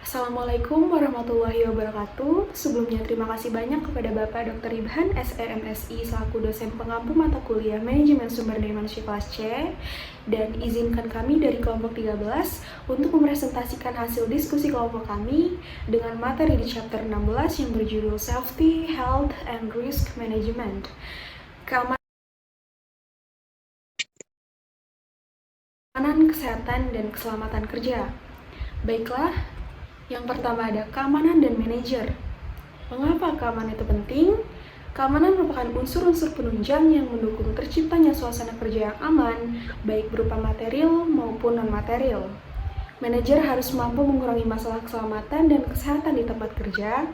Assalamualaikum warahmatullahi wabarakatuh. Sebelumnya terima kasih banyak kepada Bapak Dr. Ibhan, SEMSI, selaku dosen pengampu mata kuliah Manajemen Sumber Daya Manusia kelas C, dan izinkan kami dari kelompok 13 untuk mempresentasikan hasil diskusi kelompok kami dengan materi di chapter 16 yang berjudul Safety, Health, and Risk Management. Keamanan, kesehatan, dan keselamatan kerja. Baiklah, yang pertama ada keamanan dan manajer. Mengapa keamanan itu penting? Keamanan merupakan unsur-unsur penunjang yang mendukung terciptanya suasana kerja yang aman, baik berupa material maupun non-material. Manajer harus mampu mengurangi masalah keselamatan dan kesehatan di tempat kerja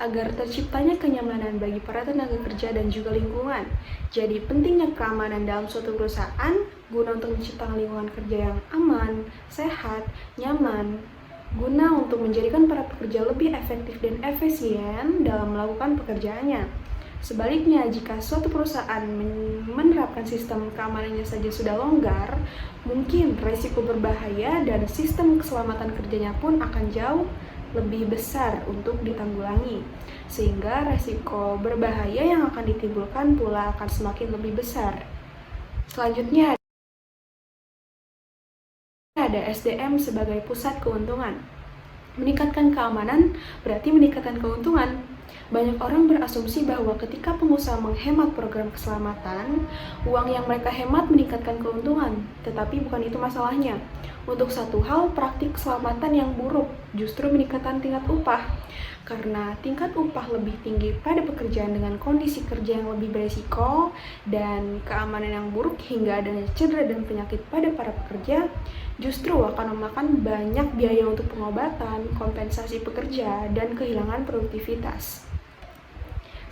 agar terciptanya kenyamanan bagi para tenaga kerja dan juga lingkungan. Jadi pentingnya keamanan dalam suatu perusahaan guna untuk menciptakan lingkungan kerja yang aman, sehat, nyaman, guna untuk menjadikan para pekerja lebih efektif dan efisien dalam melakukan pekerjaannya. Sebaliknya, jika suatu perusahaan menerapkan sistem keamanannya saja sudah longgar, mungkin risiko berbahaya dan sistem keselamatan kerjanya pun akan jauh lebih besar untuk ditanggulangi, sehingga risiko berbahaya yang akan ditimbulkan pula akan semakin lebih besar. Selanjutnya, ada SDM sebagai pusat keuntungan. Meningkatkan keamanan berarti meningkatkan keuntungan. Banyak orang berasumsi bahwa ketika pengusaha menghemat program keselamatan, uang yang mereka hemat meningkatkan keuntungan. Tetapi bukan itu masalahnya. Untuk satu hal, praktik keselamatan yang buruk justru meningkatkan tingkat upah. Karena tingkat upah lebih tinggi pada pekerjaan dengan kondisi kerja yang lebih beresiko dan keamanan yang buruk hingga adanya cedera dan penyakit pada para pekerja, justru akan memakan banyak biaya untuk pengobatan, kompensasi pekerja, dan kehilangan produktivitas.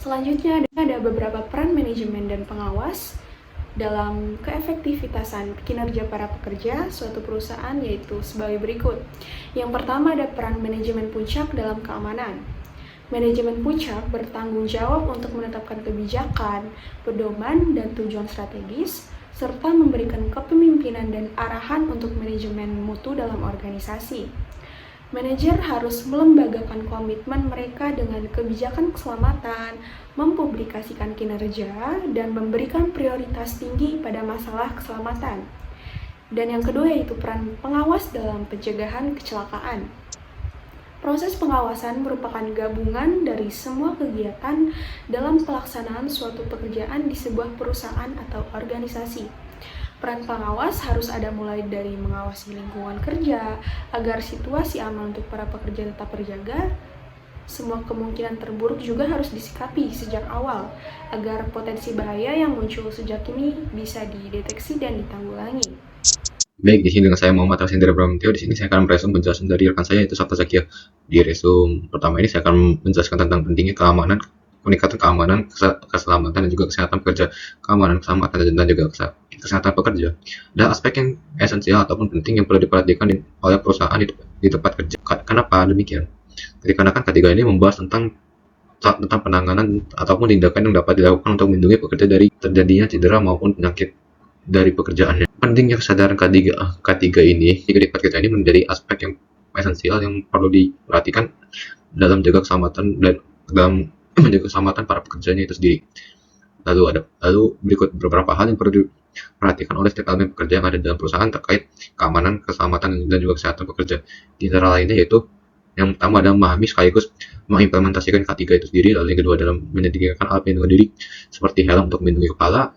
Selanjutnya ada beberapa peran manajemen dan pengawas dalam keefektivitasan kinerja para pekerja suatu perusahaan, yaitu sebagai berikut. Yang pertama ada peran manajemen puncak dalam keamanan. Manajemen puncak bertanggung jawab untuk menetapkan kebijakan, pedoman, dan tujuan strategis, serta memberikan kepemimpinan dan arahan untuk manajemen mutu dalam organisasi. Manajer harus melembagakan komitmen mereka dengan kebijakan keselamatan, mempublikasikan kinerja, dan memberikan prioritas tinggi pada masalah keselamatan. Dan yang kedua yaitu peran pengawas dalam pencegahan kecelakaan. Proses pengawasan merupakan gabungan dari semua kegiatan dalam pelaksanaan suatu pekerjaan di sebuah perusahaan atau organisasi. Peran pengawas harus ada mulai dari mengawasi lingkungan kerja agar situasi aman untuk para pekerja tetap terjaga. Semua kemungkinan terburuk juga harus disikapi sejak awal agar potensi bahaya yang muncul sejak ini bisa dideteksi dan ditanggulangi. Baik, di sini dengan saya Muhammad Rasin dari Bramantio. Di sini saya akan meresum penjelasan dari rekan saya yaitu Sabta Zakia. Di resum pertama ini saya akan menjelaskan tentang pentingnya keamanan, peningkatan keamanan, keselamatan dan juga kesehatan pekerja, keamanan, keselamatan dan juga kesehatan pekerja. Dan aspek yang esensial ataupun penting yang perlu diperhatikan oleh perusahaan di tempat kerja. Kenapa demikian? Dikarenakan ketiga ini membahas tentang penanganan ataupun tindakan yang dapat dilakukan untuk melindungi pekerja dari terjadinya cedera maupun penyakit dari pekerjaannya. Pentingnya kesadaran ketiga ini di tempat kerja ini menjadi aspek yang esensial yang perlu diperhatikan dalam menjaga keselamatan dan dalam menjaga keselamatan para pekerjanya itu sendiri. Lalu berikut beberapa hal yang perlu diperhatikan oleh setiap elemen pekerja yang ada dalam perusahaan terkait keamanan, keselamatan dan juga kesehatan pekerja. Di antara lainnya yaitu yang pertama adalah memahami sekaligus mengimplementasikan K3 itu sendiri. Lalu yang kedua adalah menyediakan alat pelindung diri seperti helm untuk melindungi kepala,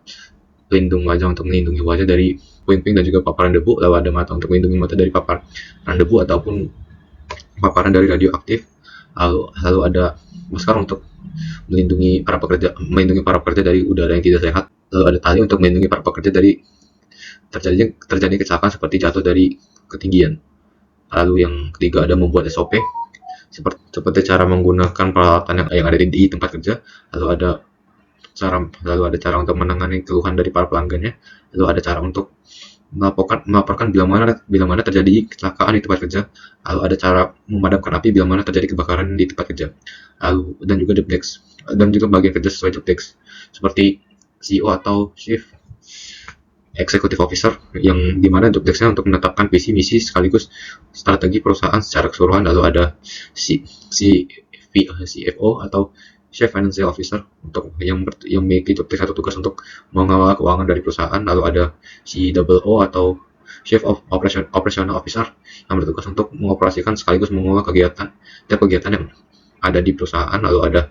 pelindung wajah untuk melindungi wajah dari puing-puing dan juga paparan debu, lalu ada mata untuk melindungi mata dari paparan debu ataupun paparan dari radioaktif, lalu ada masker untuk melindungi para pekerja dari udara yang tidak sehat, lalu ada tali untuk melindungi para pekerja dari terjadi kecelakaan seperti jatuh dari ketinggian. Lalu yang ketiga ada membuat SOP seperti cara menggunakan peralatan yang ada di tempat kerja, lalu ada cara untuk menangani keluhan dari para pelanggannya, lalu ada cara untuk melaporkan bila mana terjadi kecelakaan di tempat kerja, lalu ada cara memadamkan api bila mana terjadi kebakaran di tempat kerja, lalu dan juga job desk dan juga bagian kerja sesuai job desk seperti CEO atau shift Executive Officer, yang dimana job desk-nya untuk menetapkan visi misi sekaligus strategi perusahaan secara keseluruhan. Lalu ada CFO atau Chief Financial Officer untuk yang memiliki job desk atau tugas untuk mengelola keuangan dari perusahaan. Lalu ada COO atau Chief of Operational Officer yang bertugas untuk mengoperasikan sekaligus mengelola kegiatan yang ada di perusahaan. Lalu ada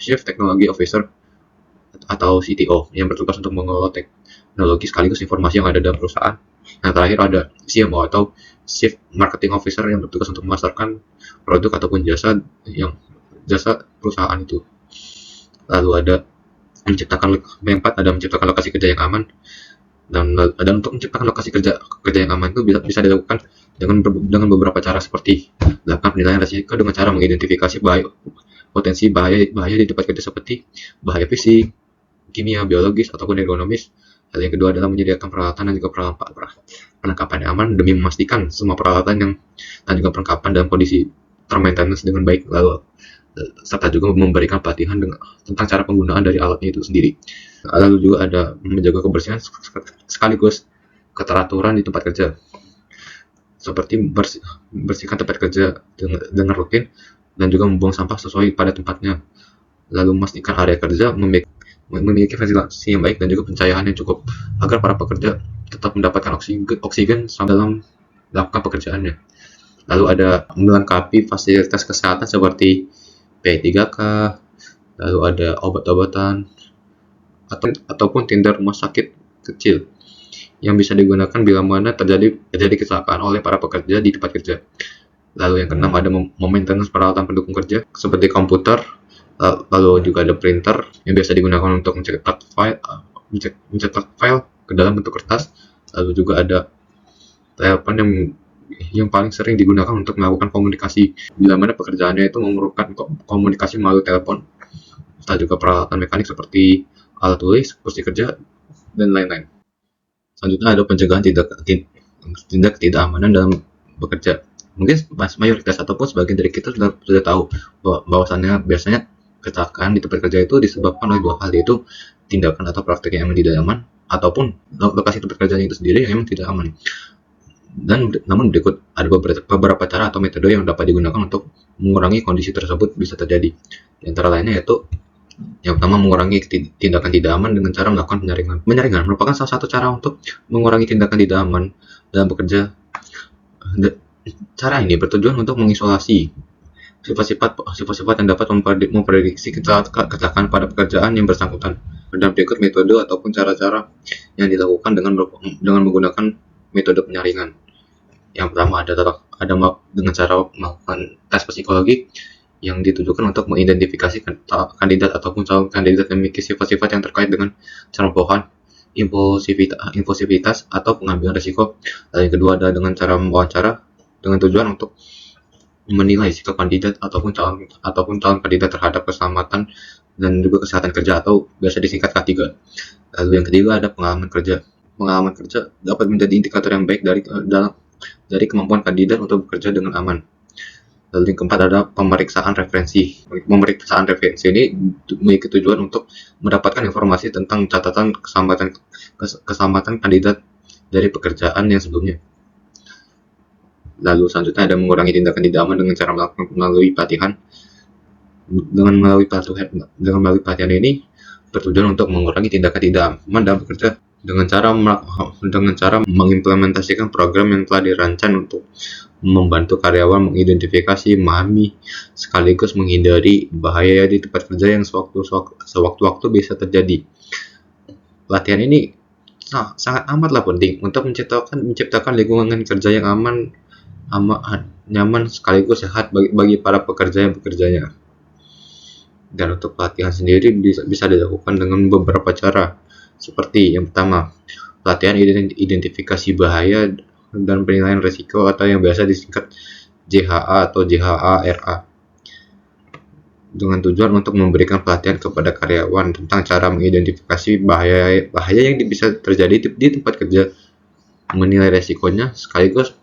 Chief Technology Officer atau CTO yang bertugas untuk mengelola teknologi sekaligus informasi yang ada dalam perusahaan. Yang terakhir ada CMO atau Chief Marketing Officer yang bertugas untuk memasarkan produk ataupun jasa perusahaan itu. Lalu ada menciptakan lokasi kerja yang aman, dan untuk menciptakan lokasi kerja yang aman itu bisa dilakukan dengan beberapa cara, seperti melakukan penilaian risiko dengan cara mengidentifikasi potensi bahaya di tempat kerja seperti bahaya fisik, kimia, biologis, ataupun ergonomis. Hal yang kedua adalah menyediakan peralatan dan juga perlengkapan yang aman demi memastikan semua peralatan dan juga perlengkapan dalam kondisi termaintenance dengan baik. Lalu serta juga memberikan pelatihan tentang cara penggunaan dari alatnya itu sendiri. Lalu juga ada menjaga kebersihan sekaligus keteraturan di tempat kerja, seperti bersihkan tempat kerja dengan rutin dan juga membuang sampah sesuai pada tempatnya. Lalu memastikan area kerja memiliki ventilasi yang baik dan juga pencahayaan yang cukup agar para pekerja tetap mendapatkan oksigen dalam melakukan pekerjaannya. Lalu ada melengkapi fasilitas kesehatan seperti P3K, lalu ada obat-obatan ataupun tenda rumah sakit kecil yang bisa digunakan bila mana terjadi kecelakaan oleh para pekerja di tempat kerja. Lalu yang keenam ada maintenance peralatan pendukung kerja seperti komputer, lalu juga ada printer yang biasa digunakan untuk mencetak file ke dalam bentuk kertas. Lalu juga ada telepon yang paling sering digunakan untuk melakukan komunikasi bila mana pekerjaannya itu memerlukan komunikasi melalui telepon. Serta juga peralatan mekanik seperti alat tulis, kursi kerja, dan lain-lain. Selanjutnya ada pencegahan tindak tidak amanan dalam bekerja. Mungkin mayoritas ataupun sebagian dari kita sudah tahu bahwasannya biasanya kecelakaan di tempat kerja itu disebabkan oleh dua hal, yaitu tindakan atau praktek yang emang tidak aman ataupun lokasi tempat kerjanya itu sendiri yang emang tidak aman. Namun berikut ada beberapa cara atau metode yang dapat digunakan untuk mengurangi kondisi tersebut bisa terjadi. Di antara lainnya yaitu yang pertama, mengurangi tindakan tidak aman dengan cara melakukan penyaringan. Penyaringan merupakan salah satu cara untuk mengurangi tindakan tidak aman dalam bekerja. Cara ini bertujuan untuk mengisolasi sifat-sifat yang dapat memprediksi kecelakaan pada pekerjaan yang bersangkutan. Dan berikut metode ataupun cara-cara yang dilakukan dengan menggunakan metode penyaringan. Yang pertama ada dengan cara melakukan tes psikologi yang ditujukan untuk mengidentifikasi kandidat ataupun calon kandidat yang memiliki sifat-sifat yang terkait dengan cerobohan, impulsivitas atau pengambilan risiko. Dan yang kedua ada dengan cara mewawancara dengan tujuan untuk menilai sikap kandidat ataupun calon kandidat terhadap keselamatan dan juga kesehatan kerja atau biasa disingkat K3. Lalu yang ketiga ada pengalaman kerja. Pengalaman kerja dapat menjadi indikator yang baik dari kemampuan kandidat untuk bekerja dengan aman. Lalu yang keempat ada pemeriksaan referensi. Pemeriksaan referensi ini memiliki tujuan untuk mendapatkan informasi tentang catatan keselamatan kandidat dari pekerjaan yang sebelumnya. Lalu selanjutnya ada mengurangi tindakan tidak aman dengan cara melalui pelatihan. Dengan melalui pelatihan ini bertujuan untuk mengurangi tindakan tidak aman dalam bekerja dengan cara mengimplementasikan program yang telah dirancang untuk membantu karyawan mengidentifikasi, memahami, sekaligus menghindari bahaya di tempat kerja yang sewaktu-waktu bisa terjadi. Latihan ini sangat amatlah penting untuk menciptakan lingkungan kerja yang aman, nyaman, sekaligus sehat bagi para pekerja yang bekerjanya. Dan untuk pelatihan sendiri bisa dilakukan dengan beberapa cara. Seperti yang pertama, pelatihan identifikasi bahaya dan penilaian risiko atau yang biasa disingkat JHA atau JHA-RA, dengan tujuan untuk memberikan pelatihan kepada karyawan tentang cara mengidentifikasi bahaya yang bisa terjadi di tempat kerja, menilai risikonya, sekaligus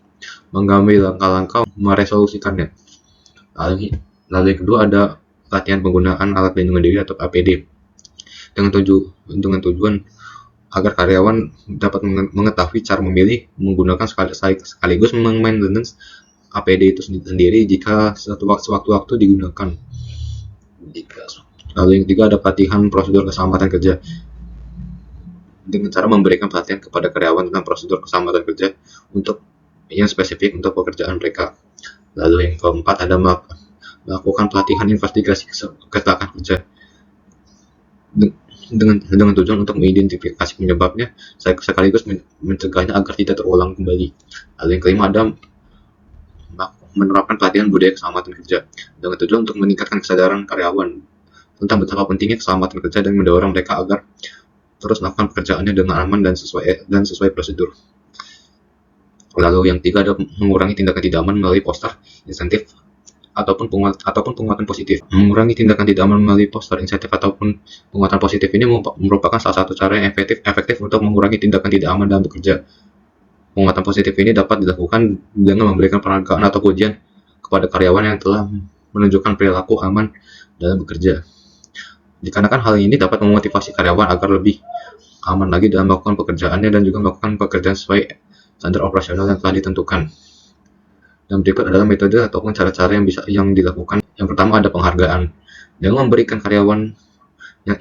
mengambil langkah-langkah meresolusikannya. Lalu yang kedua ada pelatihan penggunaan alat pelindung diri atau APD dengan tujuan agar karyawan dapat mengetahui cara memilih, menggunakan sekaligus maintenance APD itu sendiri jika sewaktu-waktu digunakan. Lalu yang ketiga ada pelatihan prosedur keselamatan kerja dengan cara memberikan pelatihan kepada karyawan tentang prosedur keselamatan kerja untuk yang spesifik untuk pekerjaan mereka. Lalu yang keempat ada melakukan pelatihan investigasi kecelakaan kerja dengan tujuan untuk mengidentifikasi penyebabnya sekaligus mencegahnya agar tidak terulang kembali. Lalu yang kelima ada menerapkan pelatihan budaya keselamatan kerja dengan tujuan untuk meningkatkan kesadaran karyawan tentang betapa pentingnya keselamatan kerja dan mendorong mereka agar terus melakukan pekerjaannya dengan aman dan sesuai prosedur. Lalu yang tiga ada mengurangi tindakan tidak aman melalui poster, insentif, ataupun penguatan positif. Mengurangi tindakan tidak aman melalui poster, insentif, ataupun penguatan positif ini merupakan salah satu cara yang efektif untuk mengurangi tindakan tidak aman dalam bekerja. Penguatan positif ini dapat dilakukan dengan memberikan penghargaan atau pujian kepada karyawan yang telah menunjukkan perilaku aman dalam bekerja. Dikarenakan hal ini dapat memotivasi karyawan agar lebih aman lagi dalam melakukan pekerjaannya dan juga melakukan pekerjaan sesuai standar operasional yang telah ditentukan. Dan berikut adalah metode ataupun cara-cara yang dilakukan. Yang pertama ada penghargaan. Dengan memberikan karyawan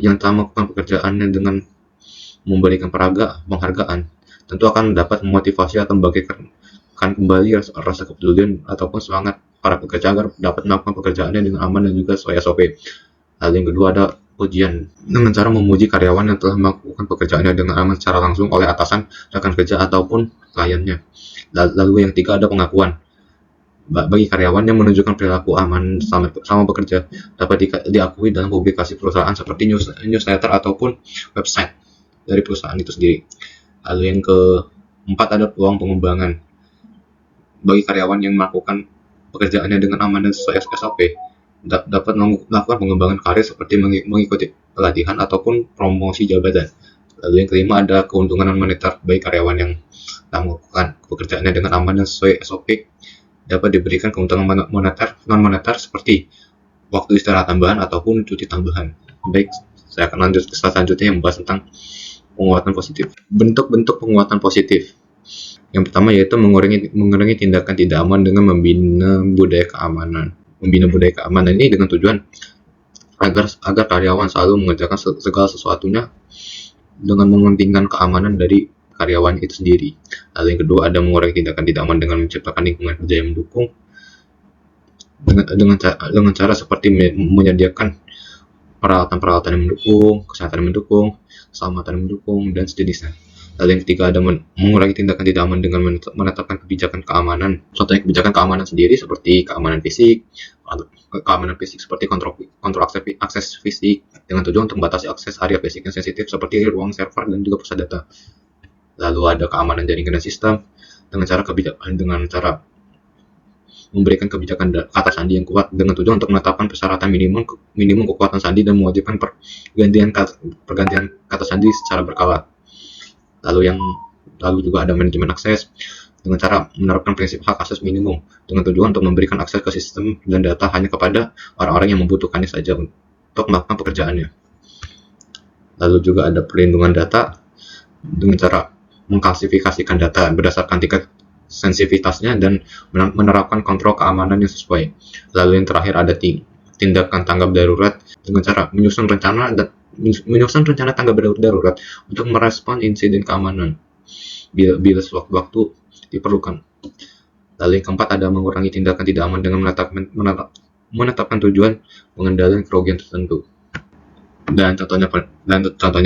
yang telah melakukan pekerjaannya dengan memberikan penghargaan, tentu akan dapat memotivasi atau membangkitkan kembali rasa kepedulian ataupun semangat para pekerja agar dapat melakukan pekerjaannya dengan aman dan juga sesuai SOP. Lalu yang kedua ada pujian, dengan cara memuji karyawan yang telah melakukan pekerjaannya dengan aman secara langsung oleh atasan, rekan kerja ataupun kliennya. Lalu yang tiga ada pengakuan. Bagi karyawan yang menunjukkan perilaku aman sama bekerja dapat diakui dalam publikasi perusahaan seperti newsletter ataupun website dari perusahaan itu sendiri. Lalu yang keempat ada peluang pengembangan. Bagi karyawan yang melakukan pekerjaannya dengan aman dan sesuai SOP, dapat melakukan pengembangan karir seperti mengikuti pelatihan ataupun promosi jabatan. Lalu yang kelima ada keuntungan moneter. Bagi karyawan yang melakukan pekerjaannya dengan aman dan sesuai SOP, dapat diberikan keuntungan non-moneter seperti waktu istirahat tambahan ataupun cuti tambahan. Baik, saya akan lanjut ke slide selanjutnya yang membahas tentang penguatan positif. Bentuk-bentuk penguatan positif. Yang pertama yaitu mengurangi tindakan tidak aman dengan membina budaya keamanan. Membina budaya keamanan ini dengan tujuan agar karyawan selalu mengerjakan segala sesuatunya dengan mementingkan keamanan dari karyawan itu sendiri. Lalu yang kedua ada mengurangi tindakan tidak aman dengan menciptakan lingkungan kerja yang mendukung dengan cara seperti menyediakan peralatan yang mendukung, kesehatan yang mendukung, keselamatan yang mendukung, dan sejenisnya. Lalu yang ketiga ada mengurangi tindakan tidak aman dengan menetapkan kebijakan keamanan. Contohnya kebijakan keamanan sendiri seperti keamanan fisik seperti kontrol akses fisik dengan tujuan untuk membatasi akses area fisik yang sensitif seperti ruang server dan juga pusat data. Lalu ada keamanan jaringan dan sistem dengan cara memberikan kebijakan kata sandi yang kuat dengan tujuan untuk menetapkan persyaratan minimum kekuatan sandi dan mewajibkan pergantian kata sandi secara berkala. Lalu juga ada manajemen akses dengan cara menerapkan prinsip hak akses minimum dengan tujuan untuk memberikan akses ke sistem dan data hanya kepada orang-orang yang membutuhkannya saja untuk melakukan pekerjaannya. Lalu juga ada perlindungan data dengan cara mengklasifikasikan data berdasarkan tingkat sensitivitasnya dan menerapkan kontrol keamanan yang sesuai. Lalu yang terakhir ada tindakan tanggap darurat dengan cara menyusun rencana tanggap darurat untuk merespon insiden keamanan bila sewaktu-waktu diperlukan. Lalu yang keempat ada mengurangi tindakan tidak aman dengan menetapkan tujuan pengendalian kerugian tertentu. Dan contohnya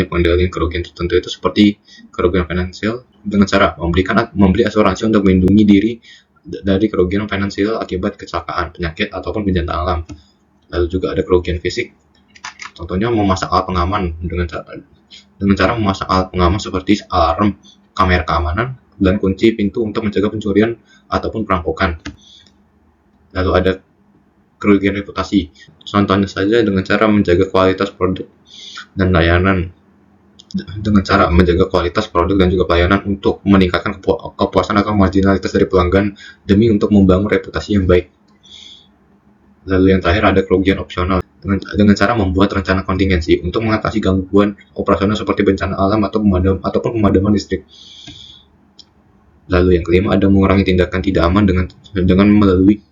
pengendalian kerugian tertentu itu seperti kerugian finansial dengan cara membeli asuransi untuk melindungi diri dari kerugian finansial akibat kecelakaan, penyakit, ataupun bencana alam. Lalu juga ada kerugian fisik. Contohnya memasang alat pengaman dengan cara memasang alat pengaman seperti alarm, kamera keamanan, dan kunci pintu untuk mencegah pencurian ataupun perampokan. Lalu ada kerugian reputasi. Contohnya saja dengan cara menjaga kualitas produk dan layanan. Dengan cara menjaga kualitas produk dan juga pelayanan untuk meningkatkan kepuasan atau marginalitas dari pelanggan demi untuk membangun reputasi yang baik. Lalu yang terakhir ada kerugian opsional dengan cara membuat rencana kontingensi untuk mengatasi gangguan operasional seperti bencana alam ataupun pemadaman listrik. Lalu yang kelima ada mengurangi tindakan tidak aman dengan melalui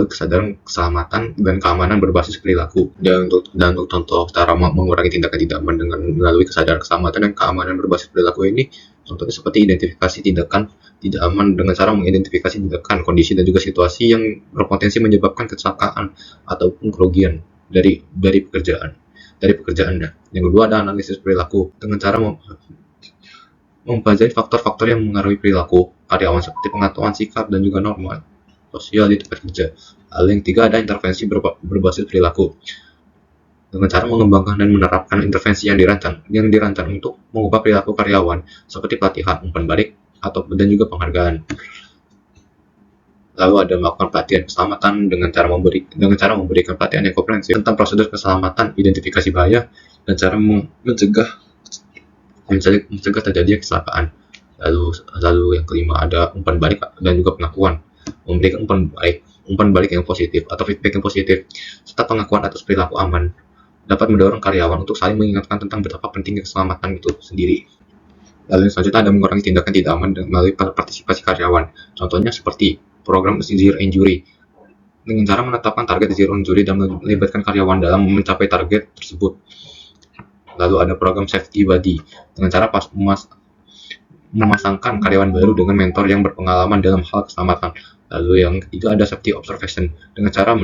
kesadaran keselamatan dan keamanan berbasis perilaku. Dan untuk contoh cara mengurangi tindakan tidak aman dengan melalui kesadaran keselamatan dan keamanan berbasis perilaku ini, contohnya seperti identifikasi tindakan tidak aman dengan cara mengidentifikasi tindakan, kondisi dan juga situasi yang berpotensi menyebabkan kecelakaan ataupun kerugian dari pekerjaan. Yang kedua ada analisis perilaku dengan cara mempelajari faktor-faktor yang mengaruhi perilaku karyawan seperti pengetahuan sikap dan juga norma sosial di tempat kerja. Lalu yang ketiga ada intervensi berbasis perilaku dengan cara mengembangkan dan menerapkan intervensi yang dirancang untuk mengubah perilaku karyawan seperti pelatihan, umpan balik dan juga penghargaan. Lalu ada melakukan pelatihan keselamatan dengan cara memberikan pelatihan yang komprehensif tentang prosedur keselamatan, identifikasi bahaya, dan cara mencegah terjadinya kecelakaan. Lalu yang kelima ada umpan balik dan juga pengakuan. Memberikan umpan balik yang positif atau feedback yang positif serta pengakuan atas perilaku aman dapat mendorong karyawan untuk saling mengingatkan tentang betapa pentingnya keselamatan itu sendiri. Lalu yang selanjutnya ada mengurangi tindakan tidak aman melalui partisipasi karyawan. Contohnya seperti program Zero Injury dengan cara menetapkan target Zero Injury dan melibatkan karyawan dalam mencapai target tersebut. Lalu ada program Safety Buddy dengan cara memasangkan karyawan baru dengan mentor yang berpengalaman dalam hal keselamatan. Lalu yang ketiga ada Safety Observation dengan cara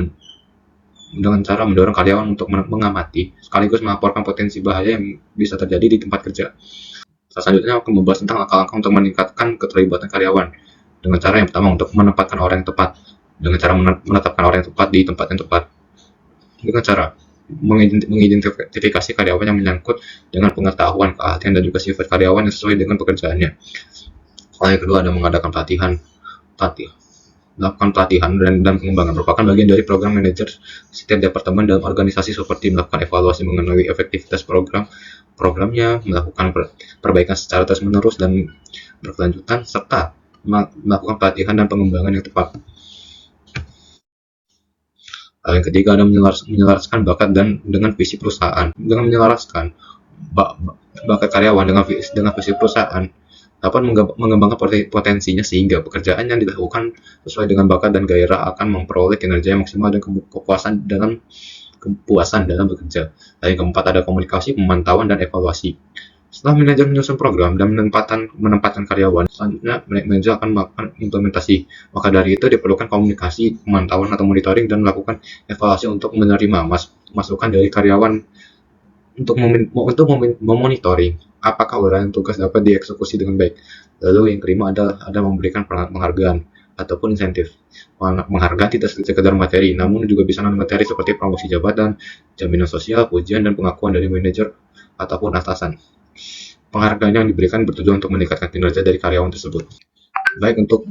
mendorong karyawan untuk mengamati sekaligus melaporkan potensi bahaya yang bisa terjadi di tempat kerja. Selanjutnya akan membahas tentang langkah-langkah untuk meningkatkan keterlibatan karyawan dengan cara yang pertama untuk menempatkan orang yang tepat dengan cara menetapkan orang yang tepat di tempat yang tepat dengan cara mengidentifikasi karyawan yang menyangkut dengan pengetahuan, keahlian, dan juga sifat karyawan yang sesuai dengan pekerjaannya. Hal yang kedua ada mengadakan pelatihan. Melakukan pelatihan dan pengembangan merupakan bagian dari program manajer setiap departemen dalam organisasi seperti melakukan evaluasi mengenai efektivitas programnya, melakukan perbaikan secara terus-menerus dan berkelanjutan, serta melakukan pelatihan dan pengembangan yang tepat. Hal yang ketiga ada menyelaraskan bakat dengan visi perusahaan. Dengan menyelaraskan bakat karyawan dengan visi perusahaan dapat mengembangkan potensinya sehingga pekerjaan yang dilakukan sesuai dengan bakat dan gairah akan memperoleh kinerja yang maksimal dan kepuasan dalam bekerja. Dan yang keempat ada komunikasi, pemantauan, dan evaluasi. Setelah manajer menyusun program dan menempatkan karyawan, selanjutnya manajer akan melakukan implementasi. Maka dari itu diperlukan komunikasi, pemantauan atau monitoring, dan melakukan evaluasi untuk menerima masukan dari karyawan untuk memonitoring apakah uraian tugas dapat dieksekusi dengan baik. Lalu yang kelima ada memberikan penghargaan ataupun insentif. Penghargaan tidak sekedar materi, namun juga bisa non-materi seperti promosi jabatan, jaminan sosial, pujian, dan pengakuan dari manajer ataupun atasan. Penghargaan yang diberikan bertujuan untuk meningkatkan kinerja dari karyawan tersebut. Baik, untuk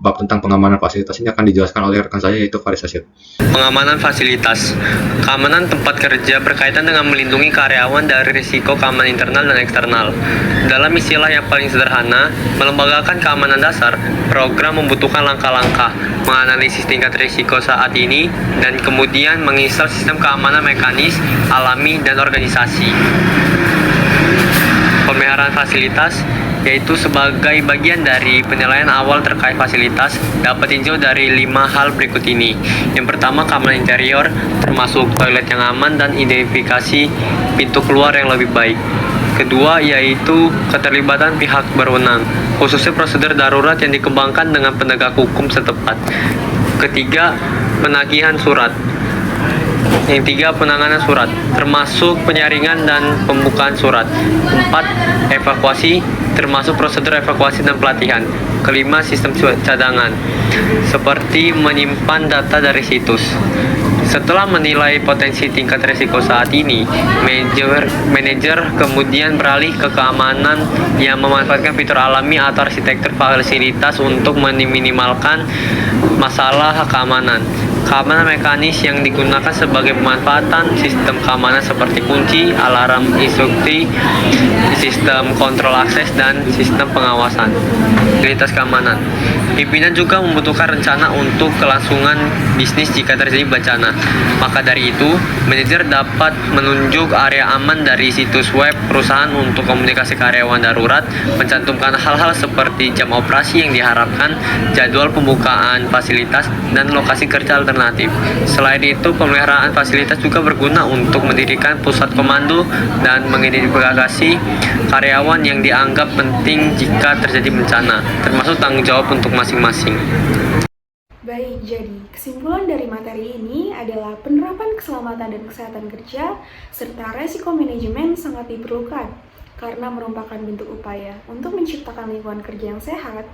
bab tentang pengamanan fasilitas ini akan dijelaskan oleh rekan saya, yaitu Faris Asyid. Pengamanan fasilitas. Keamanan tempat kerja berkaitan dengan melindungi karyawan dari risiko keamanan internal dan eksternal. Dalam istilah yang paling sederhana, melembagakan keamanan dasar, program membutuhkan langkah-langkah, menganalisis tingkat risiko saat ini, dan kemudian menginstal sistem keamanan mekanis, alami, dan organisasi. Pemeliharaan fasilitas yaitu sebagai bagian dari penilaian awal terkait fasilitas dapat ditinjau dari 5 hal berikut ini. Yang pertama, keamanan interior termasuk toilet yang aman dan identifikasi pintu keluar yang lebih baik. Kedua, yaitu keterlibatan pihak berwenang, khususnya prosedur darurat yang dikembangkan dengan penegak hukum setempat. Ketiga, penagihan surat. Yang tiga, penanganan surat, termasuk penyaringan dan pembukaan surat. 4, evakuasi, termasuk prosedur evakuasi dan pelatihan. Kelima, sistem cadangan, seperti menyimpan data dari situs. Setelah menilai potensi tingkat risiko saat ini, manajer kemudian beralih ke keamanan yang memanfaatkan fitur alami atau arsitektur fasilitas untuk meminimalkan masalah keamanan. Keamanan mekanis yang digunakan sebagai pemanfaatan sistem keamanan seperti kunci, alarm instruksi, sistem kontrol akses, dan sistem pengawasan. Kualitas keamanan. Pimpinan juga membutuhkan rencana untuk kelangsungan bisnis jika terjadi bencana. Maka dari itu, manajer dapat menunjuk area aman dari situs web perusahaan untuk komunikasi karyawan darurat, mencantumkan hal-hal seperti jam operasi yang diharapkan, jadwal pembukaan fasilitas, dan lokasi kerja alternatif. Selain itu, pemeliharaan fasilitas juga berguna untuk mendirikan pusat komando dan mengidentifikasi karyawan yang dianggap penting jika terjadi bencana, termasuk tanggung jawab untuk masing-masing. Baik, jadi kesimpulan dari materi ini adalah penerapan keselamatan dan kesehatan kerja serta resiko manajemen sangat diperlukan karena merupakan bentuk upaya untuk menciptakan lingkungan kerja yang sehat,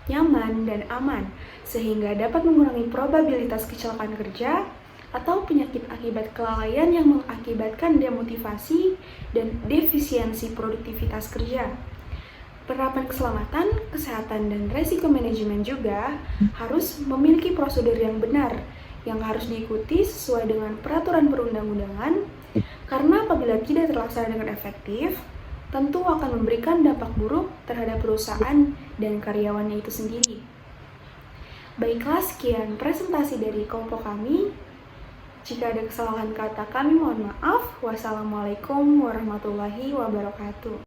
nyaman, dan aman sehingga dapat mengurangi probabilitas kecelakaan kerja atau penyakit akibat kelalaian yang mengakibatkan demotivasi dan defisiensi produktivitas kerja. Penerapan keselamatan, kesehatan, dan resiko manajemen juga harus memiliki prosedur yang benar yang harus diikuti sesuai dengan peraturan perundang-undangan karena apabila tidak terlaksana dengan efektif, tentu akan memberikan dampak buruk terhadap perusahaan dan karyawannya itu sendiri. Baiklah, sekian presentasi dari kelompok kami. Jika ada kesalahan kata kami mohon maaf. Wassalamualaikum warahmatullahi wabarakatuh.